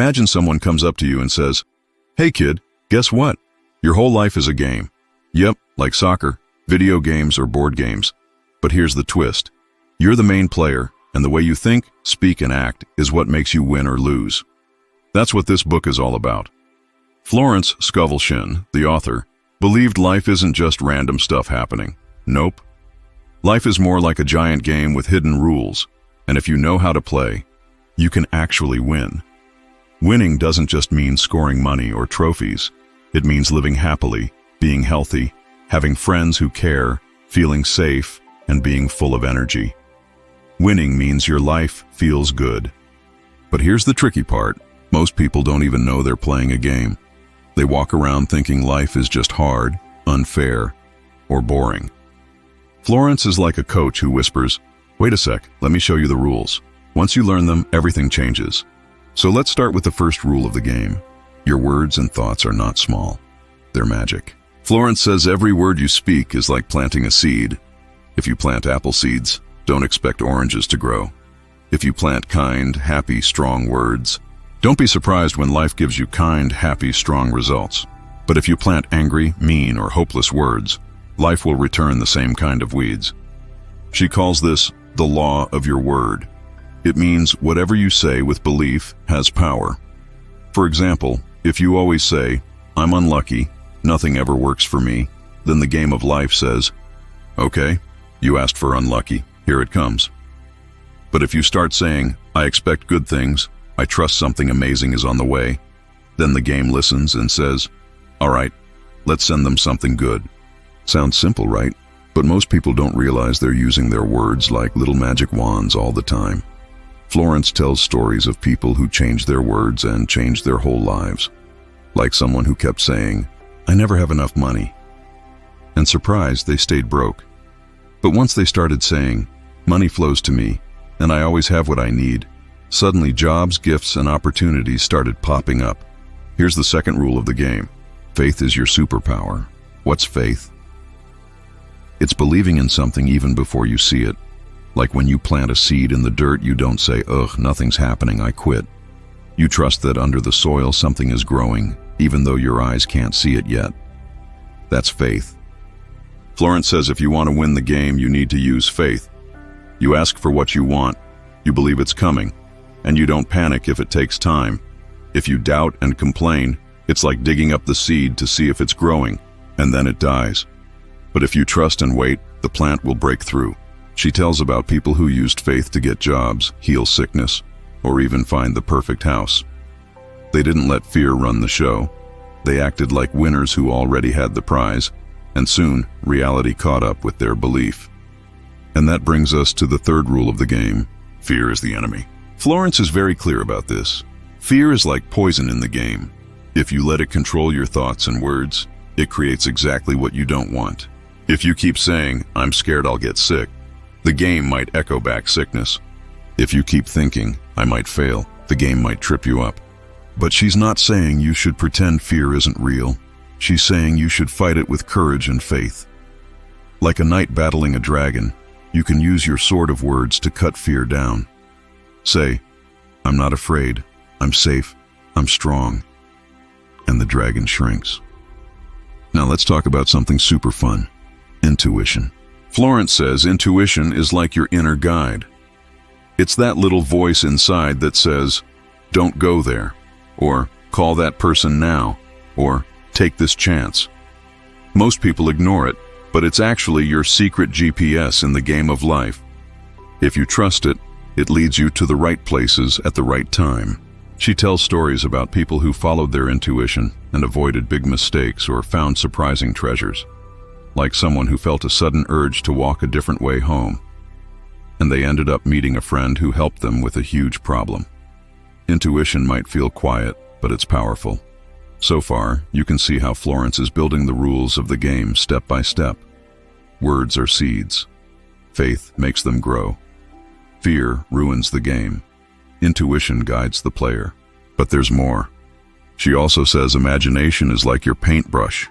Imagine someone comes up to you and says, "Hey kid, guess what? Your whole life is a game." Yep, like soccer, video games, or board games. But here's the twist. You're the main player, and the way you think, speak, and act is what makes you win or lose. That's what this book is all about. Florence Scovel Shinn, the author, believed life isn't just random stuff happening. Nope. Life is more like a giant game with hidden rules, and if you know how to play, you can actually win. Winning doesn't just mean scoring money or trophies. It means living happily, being healthy, having friends who care, feeling safe, and being full of energy. Winning means your life feels good. But here's the tricky part. Most people don't even know they're playing a game. They walk around thinking life is just hard, unfair, or boring. Florence is like a coach who whispers, "Wait a sec, let me show you the rules." Once you learn them, everything changes. So let's start with the first rule of the game. Your words and thoughts are not small. They're magic. Florence says every word you speak is like planting a seed. If you plant apple seeds, don't expect oranges to grow. If you plant kind, happy, strong words, don't be surprised when life gives you kind, happy, strong results. But if you plant angry, mean, or hopeless words, life will return the same kind of weeds. She calls this the law of your word. It means whatever you say with belief has power. For example, if you always say, "I'm unlucky, nothing ever works for me," then the game of life says, "Okay, you asked for unlucky, here it comes." But if you start saying, "I expect good things, I trust something amazing is on the way," then the game listens and says, "All right, let's send them something good." Sounds simple, right? But most people don't realize they're using their words like little magic wands all the time. Florence tells stories of people who changed their words and changed their whole lives. Like someone who kept saying, "I never have enough money." And surprised, they stayed broke. But once they started saying, "Money flows to me, and I always have what I need," suddenly jobs, gifts, and opportunities started popping up. Here's the second rule of the game. Faith is your superpower. What's faith? It's believing in something even before you see it. Like when you plant a seed in the dirt, you don't say, "Ugh, nothing's happening, I quit." You trust that under the soil something is growing, even though your eyes can't see it yet. That's faith. Florence says if you want to win the game, you need to use faith. You ask for what you want, you believe it's coming, and you don't panic if it takes time. If you doubt and complain, it's like digging up the seed to see if it's growing, and then it dies. But if you trust and wait, the plant will break through. She tells about people who used faith to get jobs, heal sickness, or even find the perfect house. They didn't let fear run the show. They acted like winners who already had the prize, and soon reality caught up with their belief. And that brings us to the third rule of the game. Fear is the enemy. Florence is very clear about this. Fear is like poison in the game. If you let it control your thoughts and words, it creates exactly what you don't want. If you keep saying, "I'm scared I'll get sick," the game might echo back sickness. If you keep thinking, "I might fail," the game might trip you up. But she's not saying you should pretend fear isn't real. She's saying you should fight it with courage and faith. Like a knight battling a dragon, you can use your sword of words to cut fear down. Say, "I'm not afraid, I'm safe, I'm strong," and the dragon shrinks. Now let's talk about something super fun. Intuition. Florence says intuition is like your inner guide. It's that little voice inside that says, "Don't go there," or "Call that person now," or "Take this chance." Most people ignore it, but it's actually your secret GPS in the game of life. If you trust it, it leads you to the right places at the right time. She tells stories about people who followed their intuition and avoided big mistakes or found surprising treasures. Like someone who felt a sudden urge to walk a different way home, and they ended up meeting a friend who helped them with a huge problem. Intuition might feel quiet, but it's powerful. So far, you can see how Florence is building the rules of the game step by step. Words are seeds. Faith makes them grow. Fear ruins the game. Intuition guides the player. But there's more. She also says imagination is like your paintbrush.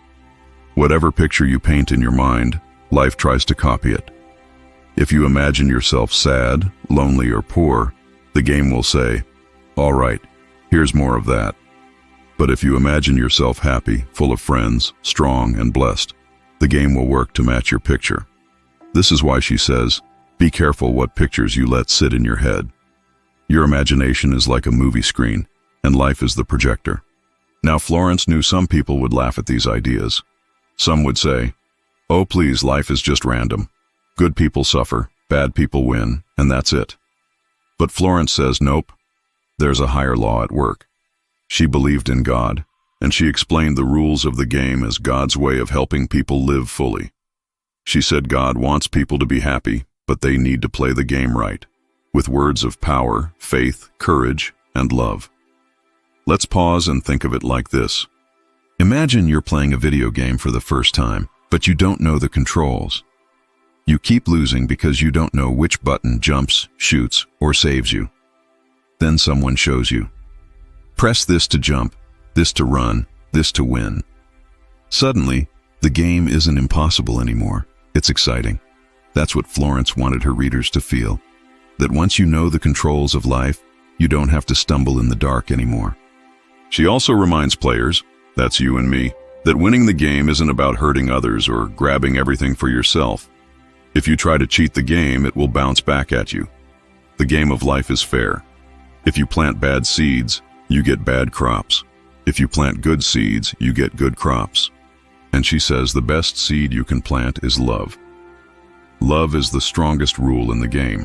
Whatever picture you paint in your mind, life tries to copy it. If you imagine yourself sad, lonely, or poor, the game will say, "All right, Here's more of that. But if you imagine yourself happy, full of friends, strong and blessed, the game will work to match your picture. This is why she says, be careful what pictures you let sit in your head. Your imagination is like a movie screen, and life is the projector. Now, Florence knew some people would laugh at these ideas. Some would say, oh please, life is just random. Good people suffer, bad people win, and that's it. But Florence says nope, there's a higher law at work. She believed in God, and she explained the rules of the game as God's way of helping people live fully. She said God wants people to be happy, but they need to play the game right, with words of power, faith, courage, and love. Let's pause and think of it like this. Imagine you're playing a video game for the first time, but you don't know the controls. You keep losing because you don't know which button jumps, shoots, or saves you. Then someone shows you. Press this to jump, this to run, this to win. Suddenly, the game isn't impossible anymore. It's exciting. That's what Florence wanted her readers to feel. That once you know the controls of life, you don't have to stumble in the dark anymore. She also reminds players, that's you and me, that winning the game isn't about hurting others or grabbing everything for yourself. If you try to cheat the game, it will bounce back at you. The game of life is fair. If you plant bad seeds, you get bad crops. If you plant good seeds, you get good crops. And she says the best seed you can plant is love. Love is the strongest rule in the game.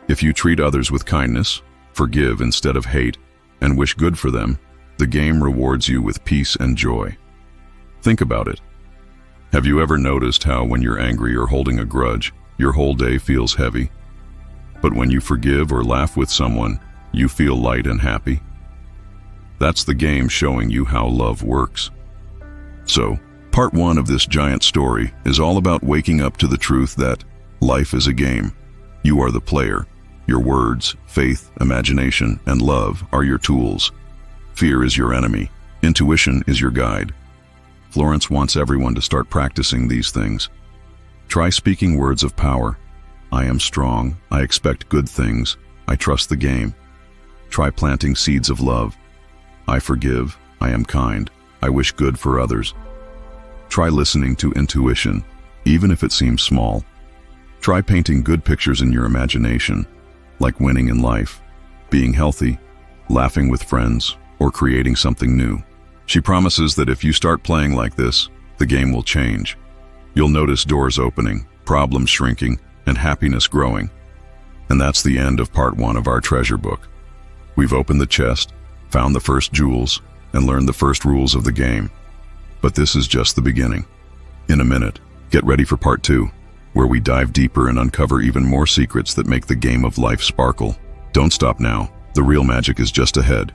If you treat others with kindness, forgive instead of hate, and wish good for them, the game rewards you with peace and joy. Think about it. Have you ever noticed how when you're angry or holding a grudge, your whole day feels heavy? But when you forgive or laugh with someone, you feel light and happy? That's the game showing you how love works. So, part 1 of this giant story is all about waking up to the truth that life is a game. You are the player. Your words, faith, imagination, and love are your tools. Fear is your enemy. Intuition is your guide. Florence wants everyone to start practicing these things. Try speaking words of power. I am strong. I expect good things. I trust the game. Try planting seeds of love. I forgive. I am kind. I wish good for others. Try listening to intuition, even if it seems small. Try painting good pictures in your imagination, like winning in life, being healthy, laughing with friends, or creating something new. She promises that if you start playing like this, the game will change. You'll notice doors opening, problems shrinking, and happiness growing. And that's the end of part 1 of our treasure book. We've opened the chest, found the first jewels, and learned the first rules of the game. But this is just the beginning. In a minute, get ready for part 2, where we dive deeper and uncover even more secrets that make the game of life sparkle. Don't stop now. The real magic is just ahead.